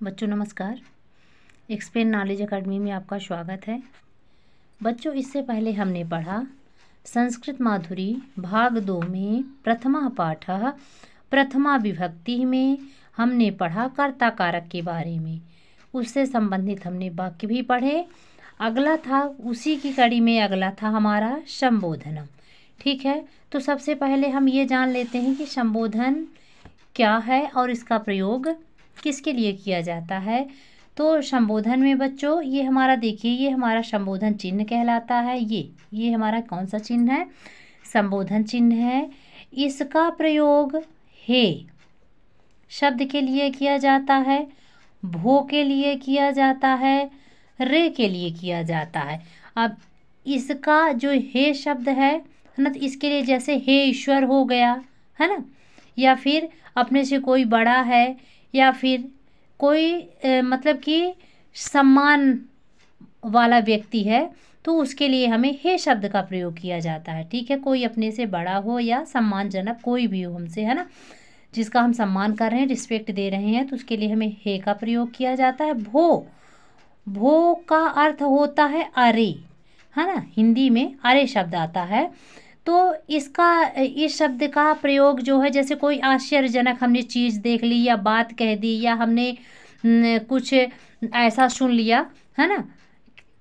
बच्चों नमस्कार। Explain knowledge academy में आपका स्वागत है। बच्चों इससे पहले हमने पढ़ा संस्कृत माधुरी भाग 2 में प्रथमा पाठ प्रथमा विभक्ति में हमने पढ़ा कर्ता कारक के बारे में। उससे संबंधित हमने वाक्य भी पढ़े। अगला था उसी की कड़ी में अगला था हमारा संबोधनम। ठीक है, तो सबसे पहले हम ये जान लेते हैं कि संबोधन क्या है और इसका प्रयोग किसके लिए किया जाता है। तो संबोधन में बच्चों ये हमारा देखिए, ये हमारा संबोधन चिन्ह कहलाता है। ये हमारा कौन सा चिन्ह है? संबोधन चिन्ह है। इसका प्रयोग हे शब्द के लिए किया जाता है, भो के लिए किया जाता है, रे के लिए किया जाता है। अब इसका जो हे शब्द है ना, तो इसके लिए जैसे हे ईश्वर हो गया है ना, या फिर अपने से कोई बड़ा है, या फिर कोई मतलब कि सम्मान वाला व्यक्ति है, तो उसके लिए हमें हे शब्द का प्रयोग किया जाता है। ठीक है, कोई अपने से बड़ा हो या सम्मानजनक कोई भी हो हमसे, है ना, जिसका हम सम्मान कर रहे हैं, रिस्पेक्ट दे रहे हैं, तो उसके लिए हमें हे का प्रयोग किया जाता है। भो का अर्थ होता है अरे, है ना, हिंदी में अरे शब्द आता है। तो इस शब्द का प्रयोग जो है, जैसे कोई आश्चर्यजनक हमने चीज़ देख ली या बात कह दी या हमने कुछ ऐसा सुन लिया, है ना,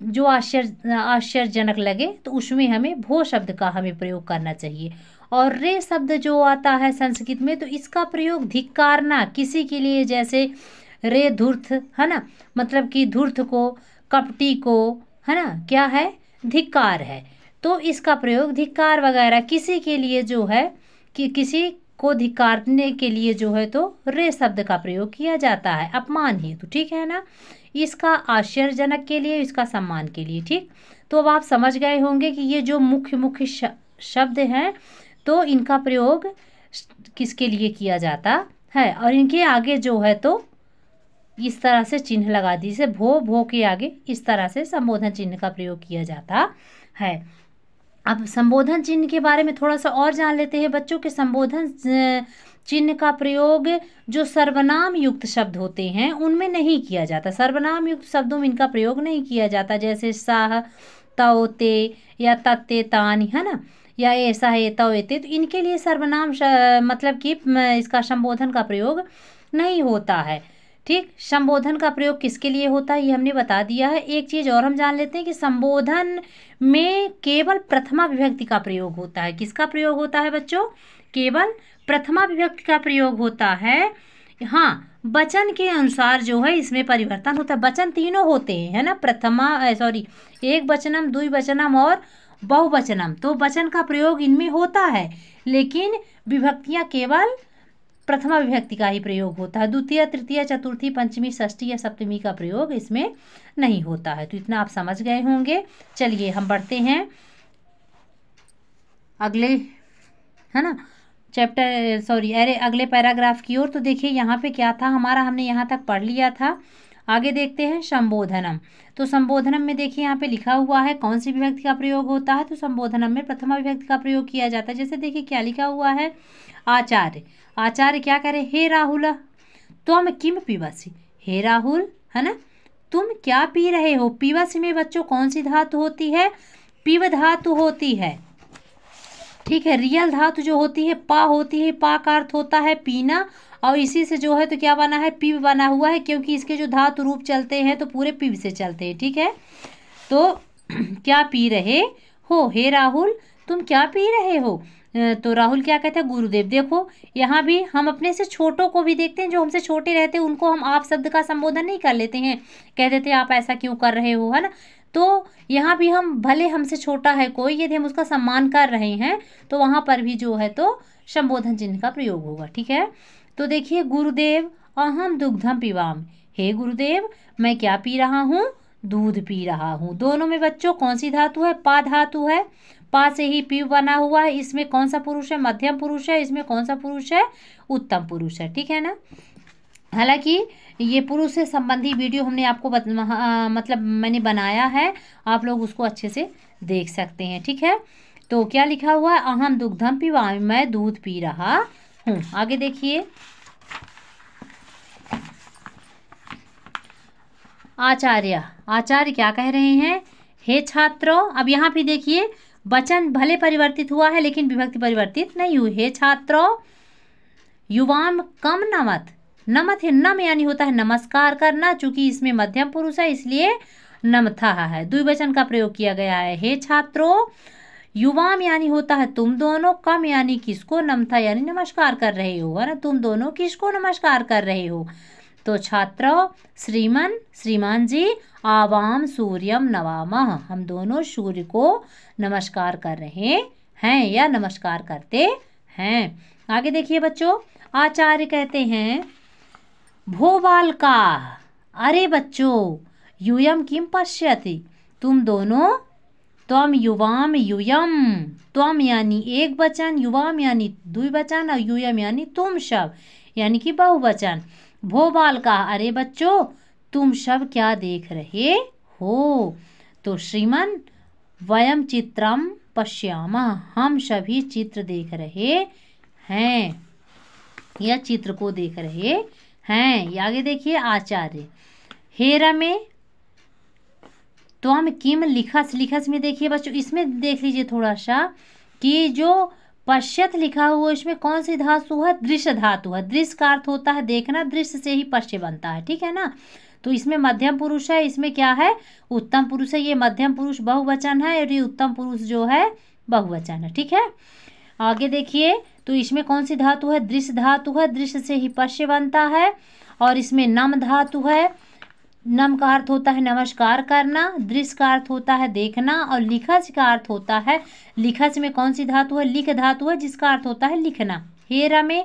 जो आश्चर्यजनक लगे, तो उसमें हमें भो शब्द का हमें प्रयोग करना चाहिए। और रे शब्द जो आता है संस्कृत में, तो इसका प्रयोग धिक्कारना किसी के लिए, जैसे रे धूर्त, है ना, मतलब कि धूर्त को, कपटी को, है ना, क्या है, धिक्कार है। तो इसका प्रयोग धिक्कार वगैरह किसी के लिए जो है, कि किसी को धिक्कारने के लिए जो है, तो रे शब्द का प्रयोग किया जाता है अपमान हेतु। ठीक है ना, इसका आश्चर्यजनक के लिए, इसका सम्मान के लिए। ठीक, तो अब आप समझ गए होंगे कि ये जो मुख्य शब्द हैं, तो इनका प्रयोग किसके लिए किया जाता है। और इनके आगे जो है, तो इस तरह से चिन्ह लगा दीजिए, भो के आगे इस तरह से संबोधन चिन्ह का प्रयोग किया जाता है। अब संबोधन चिन्ह के बारे में थोड़ा सा और जान लेते हैं बच्चों के। संबोधन चिन्ह का प्रयोग जो सर्वनाम युक्त शब्द होते हैं उनमें नहीं किया जाता। सर्वनाम युक्त शब्दों में इनका प्रयोग नहीं किया जाता, जैसे साह, तव, ते या तत्ते, तानी, है ना, या ऐसा है, तव, एते, तो इनके लिए सर्वनाम मतलब कि इसका संबोधन का प्रयोग नहीं होता है। ठीक, संबोधन का प्रयोग किसके लिए होता है ये हमने बता दिया है। एक चीज़ और हम जान लेते हैं कि संबोधन में केवल प्रथमा विभक्ति का प्रयोग होता है। किसका प्रयोग होता है बच्चों? केवल प्रथमा विभक्ति का प्रयोग होता है। हाँ, वचन के अनुसार जो है इसमें परिवर्तन होता है। वचन तीनों होते हैं, है ना, एक वचनम, द्विवचनम और बहुवचनम, तो वचन का प्रयोग इनमें होता है, लेकिन विभक्तियाँ केवल प्रथमा विभक्ति का ही प्रयोग होता है। द्वितीय, तृतीय, चतुर्थी, पंचमी, षष्ठी या सप्तमी का प्रयोग इसमें नहीं होता है। तो इतना आप समझ गए होंगे। चलिए हम बढ़ते हैं अगले, है ना, अगले पैराग्राफ की ओर। तो देखिए यहाँ पे क्या था हमारा, हमने यहाँ तक पढ़ लिया था। आगे देखते हैं संबोधनम। तो संबोधनम में देखिए यहाँ पे लिखा हुआ है कौन सी विभक्ति का प्रयोग होता है। तो संबोधनम में प्रथमा विभक्ति का प्रयोग किया जाता है। जैसे देखिए क्या लिखा हुआ है, आचार्य। आचार्य क्या करे, हे राहुल त्वम किम पिबसि, हे राहुल, है ना, तुम क्या पी रहे हो। पिबसि में बच्चों कौन सी धातु होती है? पिब धातु होती है। ठीक है, रियल धातु जो होती है पा होती है। पा का अर्थ होता है पीना, और इसी से जो है तो क्या बना है, पिब बना हुआ है, क्योंकि इसके जो धातु रूप चलते हैं तो पूरे पिब से चलते हैं। ठीक है, तो क्या पी रहे हो, हे राहुल तुम क्या पी रहे हो। तो राहुल क्या कहते हैं, गुरुदेव। देखो यहाँ भी हम अपने से छोटों को भी देखते हैं, जो हमसे छोटे रहते हैं उनको हम आप शब्द का संबोधन नहीं कर लेते हैं, कह देते हैं आप ऐसा क्यों कर रहे हो, है ना। तो यहाँ भी हम, भले हमसे छोटा है कोई, यदि हम उसका सम्मान कर रहे हैं तो वहाँ पर भी जो है तो संबोधन चिन्ह का प्रयोग होगा। ठीक है, तो देखिए गुरुदेव अहम दुग्धम पिबाम, हे गुरुदेव मैं क्या पी रहा हूँ, दूध पी रहा हूँ। दोनों में बच्चों कौन सी धातु है, पा धातु है। पा से ही पी बना हुआ है। इसमें कौन सा पुरुष है, मध्यम पुरुष है। इसमें कौन सा पुरुष है, उत्तम पुरुष है। ठीक है ना, हालांकि ये पुरुष से संबंधी वीडियो हमने आपको मतलब मैंने बनाया है, आप लोग उसको अच्छे से देख सकते हैं। ठीक है, तो क्या लिखा हुआ है, अहम दुग्धम पिबामि, मैं दूध पी रहा हूँ। आगे देखिए, आचार्य, आचार्य क्या कह रहे हैं, हे छात्रों। अब यहाँ पे देखिए वचन भले परिवर्तित हुआ है लेकिन विभक्ति परिवर्तित नहीं हुई। हे छात्रों युवाम कम नमत, नमत है नम यानी होता है नमस्कार करना, चूंकि इसमें मध्यम पुरुष है इसलिए नमथा है, द्विवचन का प्रयोग किया गया है। हे छात्रों युवाम यानी होता है तुम दोनों, कम यानी किसको, नमथा यानी नमस्कार कर रहे हो, है ना, तुम दोनों किसको नमस्कार कर रहे हो। तो छात्रों श्रीमन श्रीमान जी, आवाम सूर्यम नवामः, हम दोनों सूर्य को नमस्कार कर रहे हैं या नमस्कार करते हैं। आगे देखिए बच्चों, आचार्य कहते हैं भो बालका, अरे बच्चों, यूयम किम पश्यति, तुम दोनों, त्वम युवाम यूयम, त्वम यानी एक वचन, युवाम यानी द्विवचन और यूयम यानी तुम सब यानी कि बहुवचन। भो बालका, अरे बच्चों, तुम सब क्या देख रहे हो। तो श्रीमन वयम चित्रम पश्यामः, हम सभी चित्र देख रहे हैं या चित्र को देख रहे हैं। आगे देखिए आचार्य, हे रमे त्वम किम लिखस, लिखस में देखिए बच्चों इसमें देख लीजिए थोड़ा सा कि जो पश्यत लिखा हुआ इसमें कौन सी धातु है, दृश्य धातु है। दृश्य का अर्थ होता है देखना, दृश्य से ही पश्य बनता है, ठीक है ना। तो इसमें मध्यम पुरुष है, इसमें क्या है उत्तम पुरुष है, ये मध्यम पुरुष बहुवचन है और ये उत्तम पुरुष जो है बहुवचन है, ठीक है। आगे देखिए तो इसमें कौन सी धातु है, दृश्य धातु है, दृश्य से ही पश्य बनता है। और इसमें नम धातु है, नम का अर्थ होता है नमस्कार करना, दृश्य का अर्थ होता है देखना और लिखच का अर्थ होता है, लिखच में कौन सी धातु है, लिख धातु है जिसका अर्थ होता है लिखना। हे रमे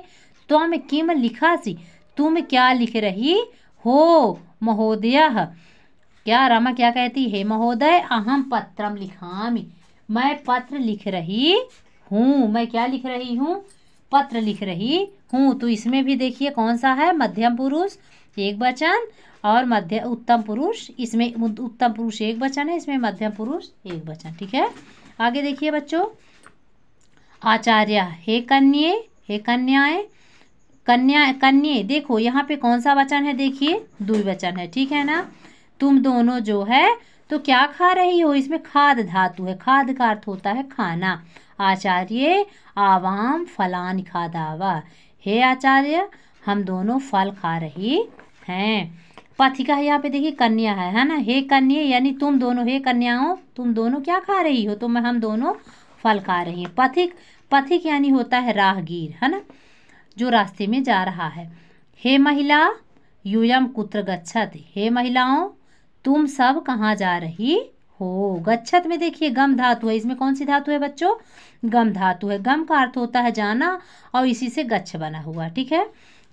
त्वम किम लिखासी, तुम क्या लिख रही हो। महोदयः, क्या रमा क्या कहती है, महोदय अहम पत्रम लिखामि, मैं पत्र लिख रही हूँ, मैं क्या लिख रही हूँ, पत्र लिख रही हूँ। तो इसमें भी देखिए कौन सा है, मध्यम पुरुष एक वचन और मध्य उत्तम पुरुष, इसमें उत्तम पुरुष एक वचन है, इसमें मध्यम पुरुष एक वचन, ठीक है। आगे देखिए बच्चों आचार्य, हे कन्ये, हे कन्याएं, कन्या कन्ये, देखो यहाँ पे कौन सा वचन है, देखिए द्विवचन है, ठीक है ना। तुम दोनों जो है तो क्या खा रही हो, इसमें खाद धातु है, खाद का अर्थ होता है खाना। आचार्य आवाम फलान खादावा, हे आचार्य हम दोनों फल खा रही हैं। पथिका यहाँ पे देखिए कन्या है ना, हे कन्या यानी तुम दोनों, हे कन्याओं तुम दोनों क्या खा रही हो, तो मैं हम दोनों फल खा रही हैं। पथिक, पथिक यानी होता है राहगीर, है ना, जो रास्ते में जा रहा है। हे महिला यूयम कुत्र गच्छति, हे महिलाओं तुम सब कहाँ जा रही हो। गच्छत में देखिए गम धातु है, इसमें कौन सी धातु है बच्चों, गम धातु है। गम का अर्थ होता है जाना और इसी से गच्छ बना हुआ, ठीक है।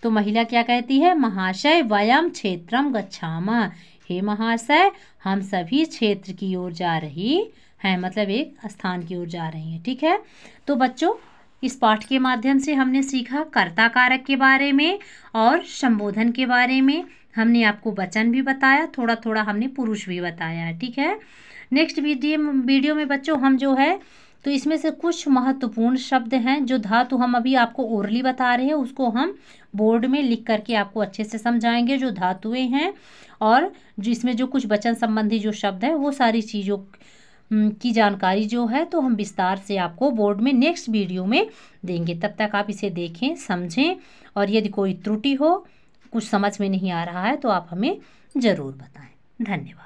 तो महिला क्या कहती है, महाशय वयम क्षेत्रम गच्छामः, हे महाशय हम सभी क्षेत्र की ओर जा रही हैं, मतलब एक स्थान की ओर जा रही हैं, ठीक है। तो बच्चों इस पाठ के माध्यम से हमने सीखा कर्ता कारक के बारे में और संबोधन के बारे में, हमने आपको वचन भी बताया, थोड़ा थोड़ा हमने पुरुष भी बताया है, ठीक है। नेक्स्ट वीडियो में बच्चों हम जो है तो इसमें से कुछ महत्वपूर्ण शब्द हैं जो धातु हम अभी आपको ओरली बता रहे हैं, उसको हम बोर्ड में लिख करके आपको अच्छे से समझाएंगे जो धातुएं हैं, और जिसमें जो कुछ वचन संबंधी जो शब्द है वो सारी चीज़ों की जानकारी जो है तो हम विस्तार से आपको बोर्ड में नेक्स्ट वीडियो में देंगे। तब तक आप इसे देखें समझें, और यदि कोई त्रुटि हो, कुछ समझ में नहीं आ रहा है तो आप हमें ज़रूर बताएं। धन्यवाद।